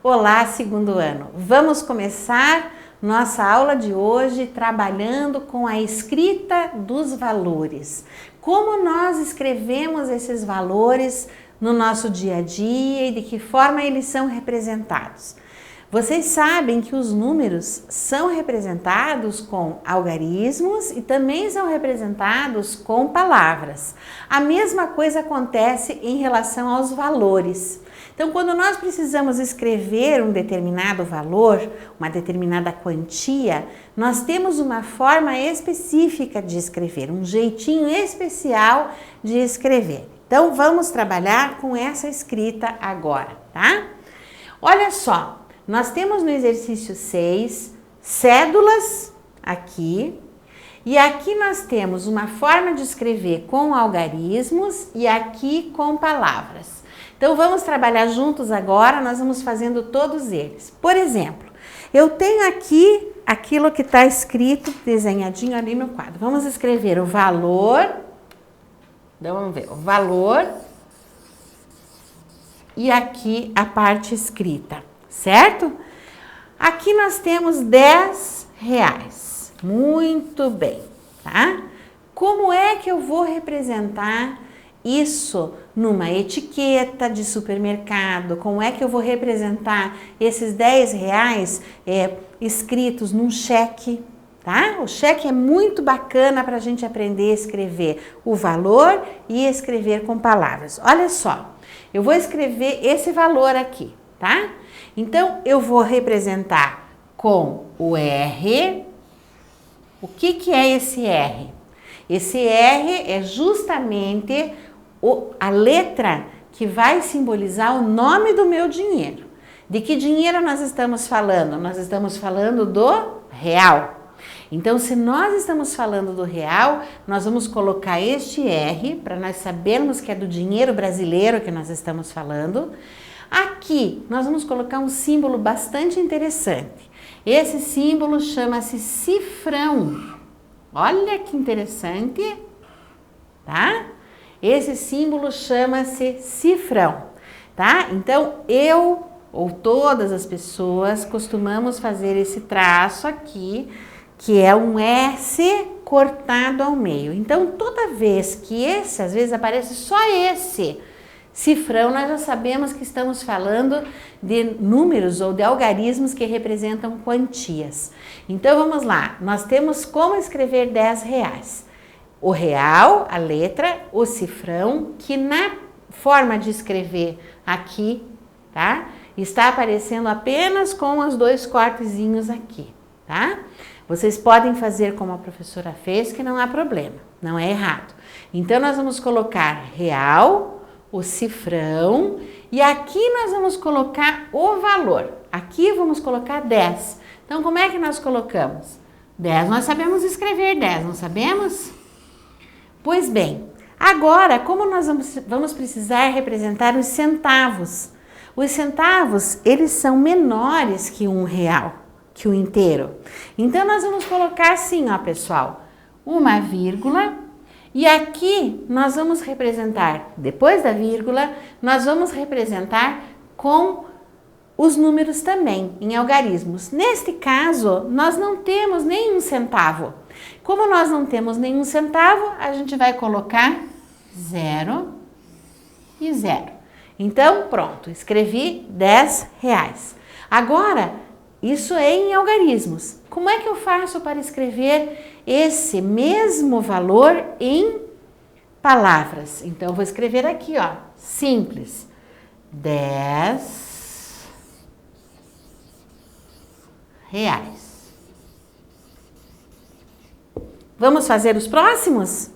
Olá, segundo ano! Vamos começar nossa aula de hoje trabalhando com a escrita dos valores. Como nós escrevemos esses valores no nosso dia a dia e de que forma eles são representados. Vocês sabem que os números são representados com algarismos e também são representados com palavras. A mesma coisa acontece em relação aos valores. Então, quando nós precisamos escrever um determinado valor, uma determinada quantia, nós temos uma forma específica de escrever, um jeitinho especial de escrever. Então, vamos trabalhar com essa escrita agora, tá? Olha só, nós temos no exercício 6 cédulas aqui, e aqui nós temos uma forma de escrever com algarismos e aqui com palavras. Então, vamos trabalhar juntos agora, nós vamos fazendo todos eles. Por exemplo, eu tenho aqui aquilo que está escrito, desenhadinho ali no quadro. Vamos escrever o valor, então vamos ver, o valor e aqui a parte escrita, certo? Aqui nós temos R$10. Muito bem, tá? Como é que eu vou representar isso numa etiqueta de supermercado? Como é que eu vou representar esses R$10 escritos num cheque, tá? O cheque é muito bacana para a gente aprender a escrever o valor e escrever com palavras. Olha só, eu vou escrever esse valor aqui, tá? Então, eu vou representar com o R. O que é esse R? Esse R é justamente a letra que vai simbolizar o nome do meu dinheiro. De que dinheiro nós estamos falando? Nós estamos falando do real. Então, se nós estamos falando do real, nós vamos colocar este R para nós sabermos que é do dinheiro brasileiro que nós estamos falando. Aqui, nós vamos colocar um símbolo bastante interessante. Esse símbolo chama-se cifrão. Olha que interessante, tá? Esse símbolo chama-se cifrão, tá? Então, eu ou todas as pessoas costumamos fazer esse traço aqui, que é um S cortado ao meio. Então, toda vez que às vezes aparece só esse cifrão, nós já sabemos que estamos falando de números ou de algarismos que representam quantias. Então, vamos lá. Nós temos como escrever R$10. O real, a letra, o cifrão, que na forma de escrever aqui, tá? Está aparecendo apenas com os dois cortezinhos aqui, tá? Vocês podem fazer como a professora fez, que não há problema, não é errado. Então, nós vamos colocar real, o cifrão, e aqui nós vamos colocar o valor. Aqui vamos colocar 10. Então, como é que nós colocamos? 10, nós sabemos escrever 10, não sabemos? Pois bem, agora, como nós vamos precisar representar os centavos? Os centavos, eles são menores que R$1, que o inteiro. Então, nós vamos colocar assim, ó, pessoal, uma vírgula. E aqui nós vamos representar, depois da vírgula, nós vamos representar com os números também, em algarismos. Neste caso, nós não temos nenhum centavo. Como nós não temos nenhum centavo, a gente vai colocar 0 e 0. Então, pronto, escrevi R$10. Agora, isso é em algarismos. Como é que eu faço para escrever esse mesmo valor em palavras? Então, eu vou escrever aqui, ó, simples. R$10. Vamos fazer os próximos?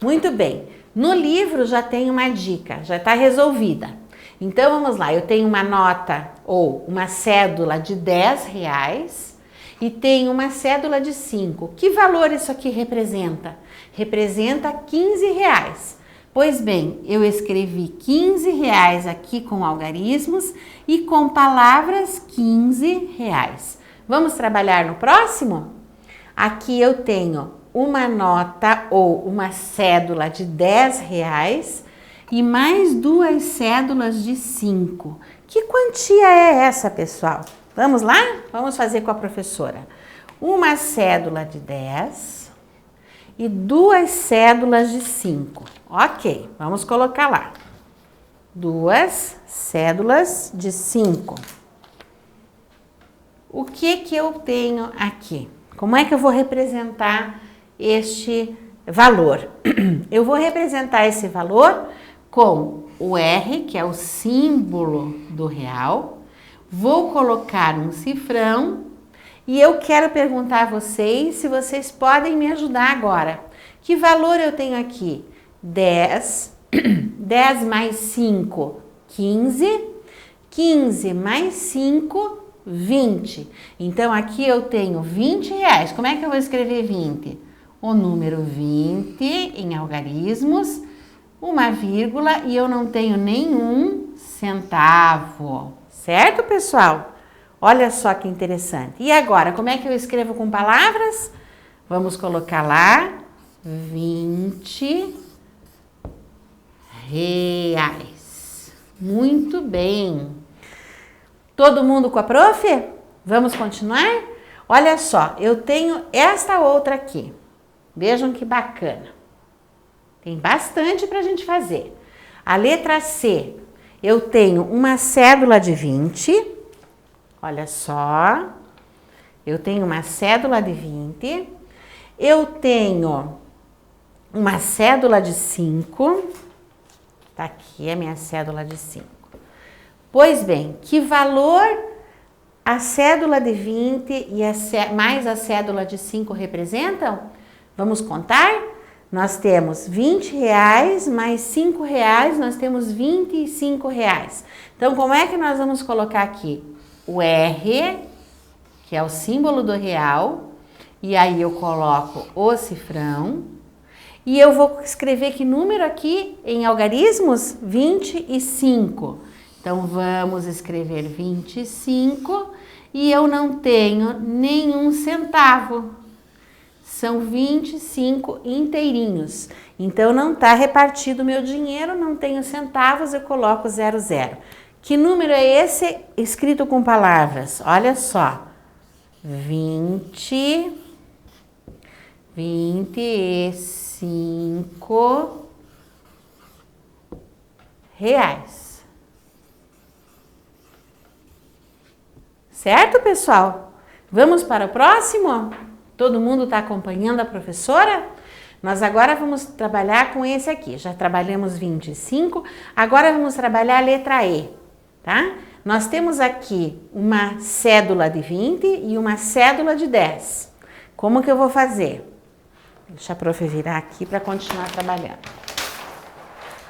Muito bem. No livro já tem uma dica, já está resolvida. Então, vamos lá. Eu tenho uma nota ou uma cédula de R$10 e tenho uma cédula de 5. Que valor isso aqui representa? Representa R$15. Pois bem, eu escrevi R$15 aqui com algarismos e com palavras R$15. Vamos trabalhar no próximo? Aqui eu tenho uma nota ou uma cédula de R$10 e mais duas cédulas de 5, Que quantia é essa, pessoal? Vamos lá? Vamos fazer com a professora. Uma cédula de 10 e 2 cédulas de 5. Ok, vamos colocar lá. 2 cédulas de 5. O que eu tenho aqui? Como é que eu vou representar este valor? Eu vou representar esse valor com o R, que é o símbolo do real. Vou colocar um cifrão e eu quero perguntar a vocês se vocês podem me ajudar agora. Que valor eu tenho aqui? 10. 10 mais 5, 15. 15 mais 5, 20. Então, aqui eu tenho 20 reais. Como é que eu vou escrever 20? O número 20 em algarismos, uma vírgula e eu não tenho nenhum centavo. Certo, pessoal? Olha só que interessante. E agora, como é que eu escrevo com palavras? Vamos colocar lá 20 reais. Muito bem. Todo mundo com a prof? Vamos continuar? Olha só, eu tenho esta outra aqui. Vejam que bacana. Tem bastante para a gente fazer. A letra C, eu tenho uma cédula de 20. Olha só. Eu tenho uma cédula de 20. Eu tenho uma cédula de 5. Tá aqui a minha cédula de 5. Pois bem, que valor a cédula de 20 e mais a cédula de 5 representam? Vamos contar? Nós temos 20 reais mais 5 reais, nós temos 25 reais. Então, como é que nós vamos colocar aqui? O R, que é o símbolo do real, e aí eu coloco o cifrão, e eu vou escrever que número aqui em algarismos? 25. Então, vamos escrever 25 e eu não tenho nenhum centavo. São 25 inteirinhos. Então, não está repartido o meu dinheiro, não tenho centavos, eu coloco 00. Que número é esse escrito com palavras? Olha só. 25 reais. Certo, pessoal? Vamos para o próximo? Todo mundo está acompanhando a professora? Nós agora vamos trabalhar com esse aqui. Já trabalhamos 25, agora vamos trabalhar a letra E, tá? Nós temos aqui uma cédula de 20 e uma cédula de 10. Como que eu vou fazer? Deixa a prof virar aqui para continuar trabalhando.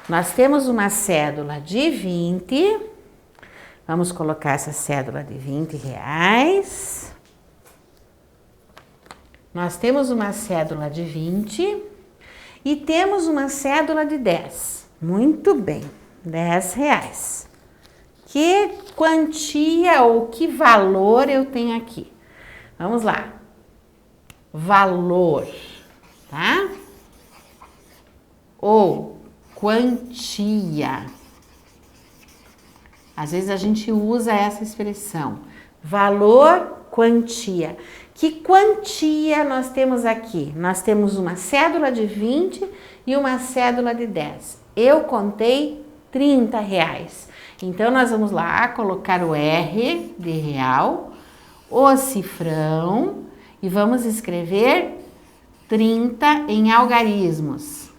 Nós temos uma cédula de 20. Vamos colocar essa cédula de 20 reais. Nós temos uma cédula de 20 e temos uma cédula de 10. Muito bem, 10 reais. Que quantia ou que valor eu tenho aqui? Vamos lá. Valor, tá? Ou quantia. Às vezes a gente usa essa expressão. Valor, quantia. Que quantia nós temos aqui? Nós temos uma cédula de 20 e uma cédula de 10. Eu contei 30 reais. Então, nós vamos lá colocar o R de real, o cifrão e vamos escrever 30 em algarismos.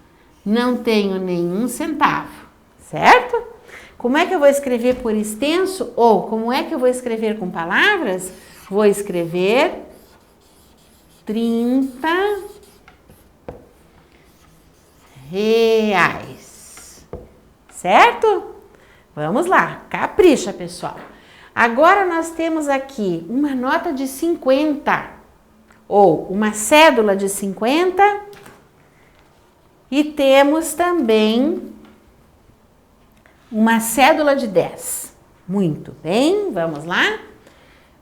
Não tenho nenhum centavo, certo? Como é que eu vou escrever por extenso? Ou como é que eu vou escrever com palavras? Vou escrever 30 reais, certo? Vamos lá, capricha, pessoal. Agora nós temos aqui uma nota de 50, ou uma cédula de 50, e temos também uma cédula de 10. Muito bem, vamos lá?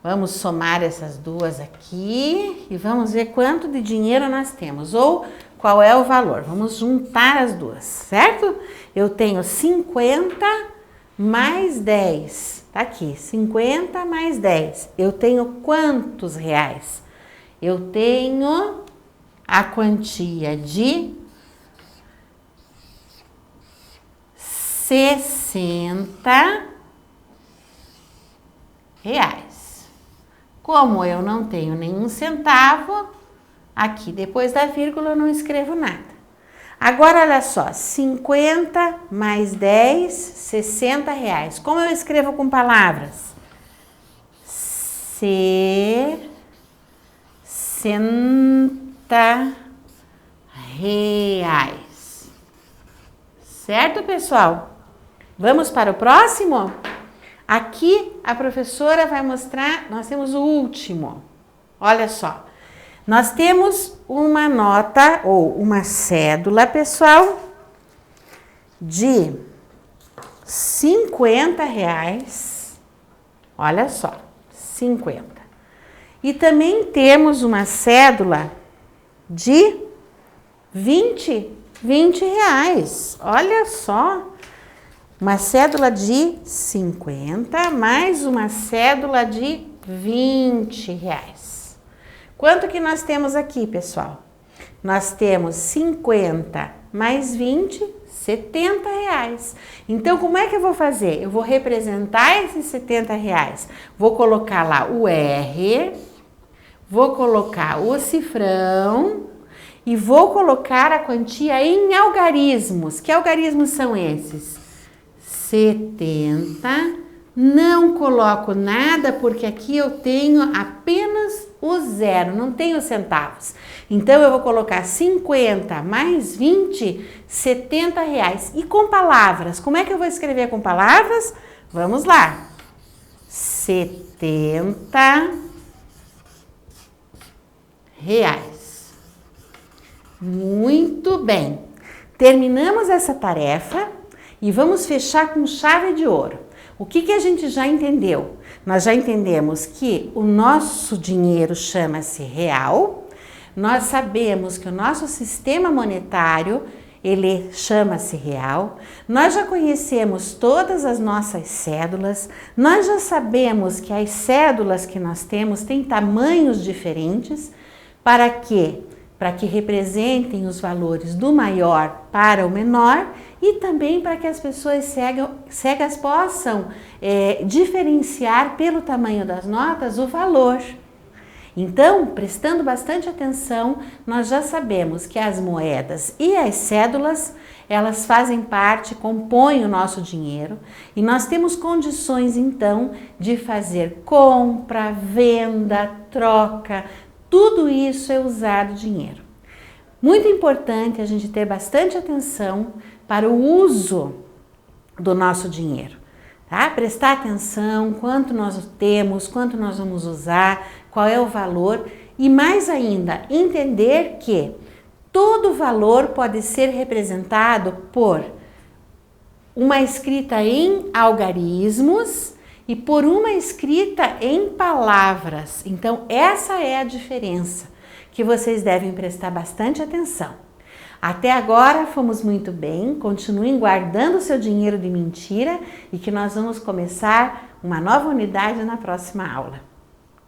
Vamos somar essas duas aqui e vamos ver quanto de dinheiro nós temos, ou qual é o valor. Vamos juntar as duas, certo? Eu tenho 50 mais 10. Tá aqui, 50 mais 10. Eu tenho quantos reais? Eu tenho a quantia de 60 reais. Como eu não tenho nenhum centavo, aqui depois da vírgula eu não escrevo nada. Agora, olha só, 50 mais 10, 60 reais. Como eu escrevo com palavras? 60 reais. Certo, pessoal? Vamos para o próximo? Aqui a professora vai mostrar, nós temos o último. Olha só. Nós temos uma nota ou uma cédula, pessoal, de 50 reais. Olha só, 50. E também temos uma cédula de 20 reais. Olha só, uma cédula de 50 mais uma cédula de 20 reais. Quanto que nós temos aqui, pessoal? Nós temos 50 mais 20, 70 reais. Então, como é que eu vou fazer? Eu vou representar esses 70 reais. Vou colocar lá o R, vou colocar o cifrão e vou colocar a quantia em algarismos. Que algarismos são esses? 70. Não coloco nada porque aqui eu tenho apenas o zero, não tenho centavos. Então, eu vou colocar 50 mais 20, 70 reais. E com palavras, como é que eu vou escrever com palavras? Vamos lá. 70 reais. Muito bem. Terminamos essa tarefa e vamos fechar com chave de ouro. O que a gente já entendeu? Nós já entendemos que o nosso dinheiro chama-se real, nós sabemos que o nosso sistema monetário, ele chama-se real, nós já conhecemos todas as nossas cédulas, nós já sabemos que as cédulas que nós temos têm tamanhos diferentes, para quê? Para que representem os valores do maior para o menor e também para que as pessoas cegas possam diferenciar pelo tamanho das notas o valor. Então, prestando bastante atenção, nós já sabemos que as moedas e as cédulas, elas fazem parte, compõem o nosso dinheiro e nós temos condições então de fazer compra, venda, troca. Tudo isso é usar dinheiro. Muito importante a gente ter bastante atenção para o uso do nosso dinheiro, tá? Prestar atenção quanto nós temos, quanto nós vamos usar, qual é o valor e mais ainda, entender que todo valor pode ser representado por uma escrita em algarismos e por uma escrita em palavras. Então, essa é a diferença que vocês devem prestar bastante atenção. Até agora fomos muito bem, continuem guardando o seu dinheiro de mentira e que nós vamos começar uma nova unidade na próxima aula.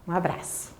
Um abraço!